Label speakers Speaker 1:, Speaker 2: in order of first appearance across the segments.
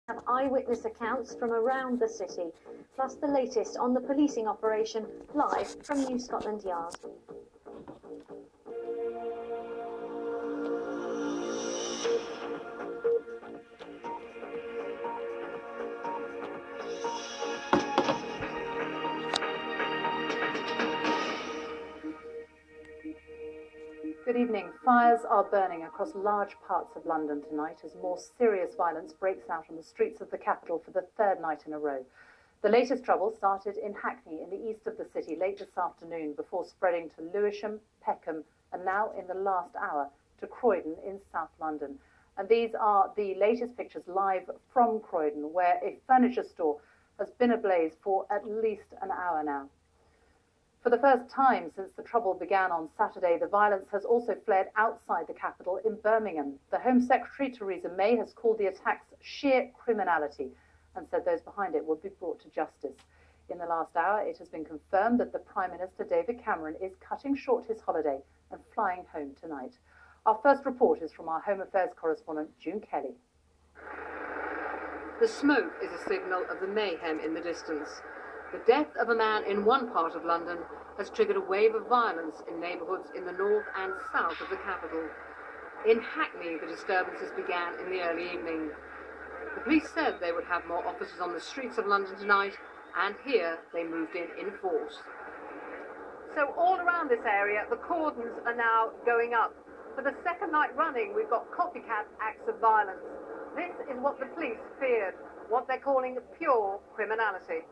Speaker 1: Have eyewitness accounts from around the city, plus the latest on the policing operation, live from New Scotland Yard.
Speaker 2: Good evening. Fires are burning across large parts of London tonight as more serious violence breaks out on the streets of the capital for the third night in a row. The latest trouble started in Hackney in the east of the city late this afternoon before spreading to Lewisham, Peckham and now in the last hour to Croydon in South London. And these are the latest pictures live from Croydon, where a furniture store has been ablaze for at least an hour now. For the first time since the trouble began on Saturday, the violence has also flared outside the capital in Birmingham. The Home Secretary, Theresa May, has called the attacks sheer criminality and said those behind it will be brought to justice. In the last hour, it has been confirmed that the Prime Minister, David Cameron, is cutting short his holiday and flying home tonight. Our first report is from our Home Affairs correspondent, June Kelly. The smoke is a signal of the mayhem in the distance. The death of a man in one part of London has triggered a wave of violence in neighbourhoods in the north and south of the capital. In Hackney, the disturbances began in the early evening. The police said they would have more officers on the streets of London tonight, and here they moved in force. So all around this area, the cordons are now going up. For the second night running, we've got copycat acts of violence. This is what the police feared, what they're calling pure criminality.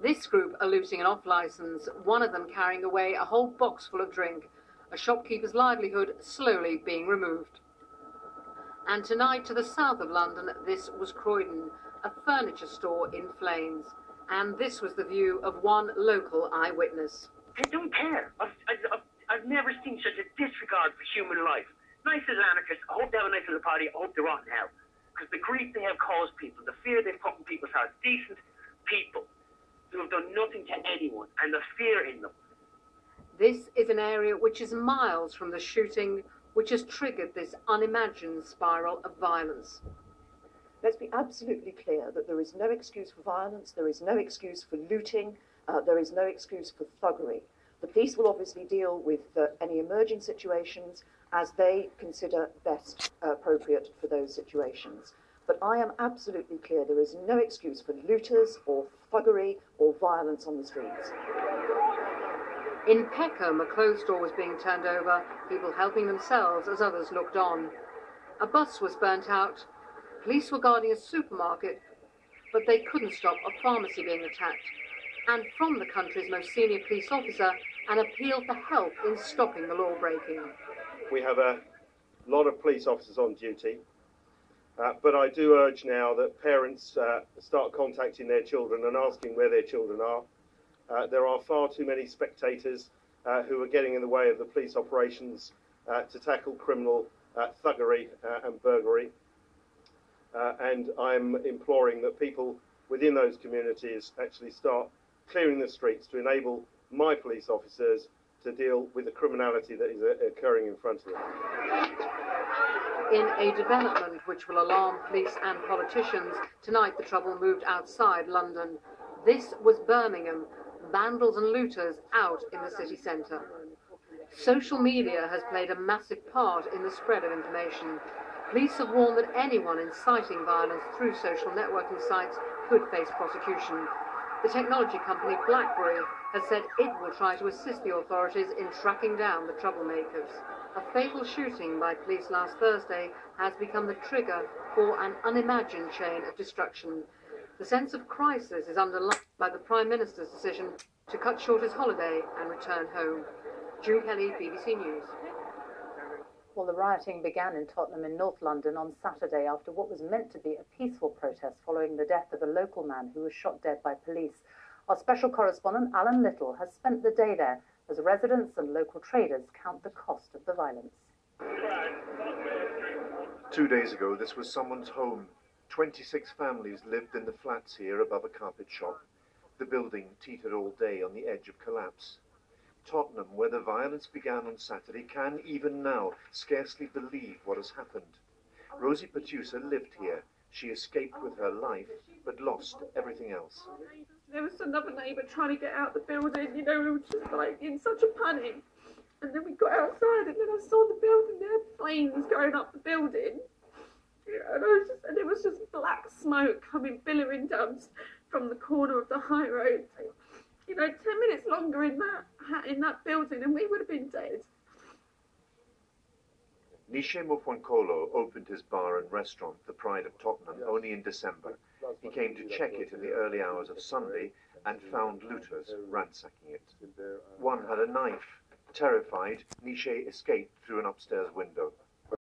Speaker 2: This group are looting an off-licence, one of them carrying away a whole box full of drink, a shopkeeper's livelihood slowly being removed. And tonight, to the south of London, this was Croydon, a furniture store in flames. And this was the view of one local eyewitness.
Speaker 3: They don't care. I've never seen such a disregard for human life. Nice as anarchists, I hope they have a nice little party, I hope they're rot in hell. Because the grief they have caused people, the fear they've put in people's hearts, decent people who have done nothing to anyone, and the fear in them.
Speaker 2: This is an area which is miles from the shooting which has triggered this unimagined spiral of violence.
Speaker 4: Let's be absolutely clear that there is no excuse for violence, there is no excuse for looting, there is no excuse for thuggery. The police will obviously deal with any emerging situations as they consider best appropriate for those situations. But I am absolutely clear there is no excuse for looters or thuggery or violence on the streets.
Speaker 2: In Peckham, a clothes store was being turned over, people helping themselves as others looked on. A bus was burnt out. Police were guarding a supermarket, but they couldn't stop a pharmacy being attacked. And from the country's most senior police officer, an appeal for help in stopping the law-breaking.
Speaker 5: We have a lot of police officers on duty. But I do urge now that parents start contacting their children and asking where their children are. There are far too many spectators who are getting in the way of the police operations to tackle criminal thuggery and burglary. And I'm imploring that people within those communities actually start clearing the streets to enable my police officers to deal with the criminality that is occurring in front of them.
Speaker 2: In a development which will alarm police and politicians, tonight the trouble moved outside London. This was Birmingham, vandals and looters out in the city centre. Social media has played a massive part in the spread of information. Police have warned that anyone inciting violence through social networking sites could face prosecution. The technology company BlackBerry has said it will try to assist the authorities in tracking down the troublemakers. A fatal shooting by police last Thursday has become the trigger for an unimagined chain of destruction. The sense of crisis is underlined by the Prime Minister's decision to cut short his holiday and return home. June Kelly, BBC News. Well, the rioting began in Tottenham in North London on Saturday after what was meant to be a peaceful protest following the death of a local man who was shot dead by police. Our special correspondent, Alan Little, has spent the day there as residents and local traders count the cost of the violence.
Speaker 6: 2 days ago, this was someone's home. 26 families lived in the flats here above a carpet shop. The building teetered all day on the edge of collapse. Tottenham, where the violence began on Saturday, can even now scarcely believe what has happened. Rosie Petusa lived here. She escaped with her life, but lost everything else.
Speaker 7: There was another neighbour trying to get out the building, you know, we were just like in such a panic. And then we got outside and then I saw the building, there were flames going up the building. And it was just black smoke coming billowing down from the corner of the high road. You know, 10 minutes longer in that building and we would have been dead.
Speaker 6: Nishe Mufwankolo opened his bar and restaurant, the Pride of Tottenham, only in December. He came to check it in the early hours of Sunday and found looters ransacking it. One had a knife. Terrified, Nishe escaped through an upstairs window.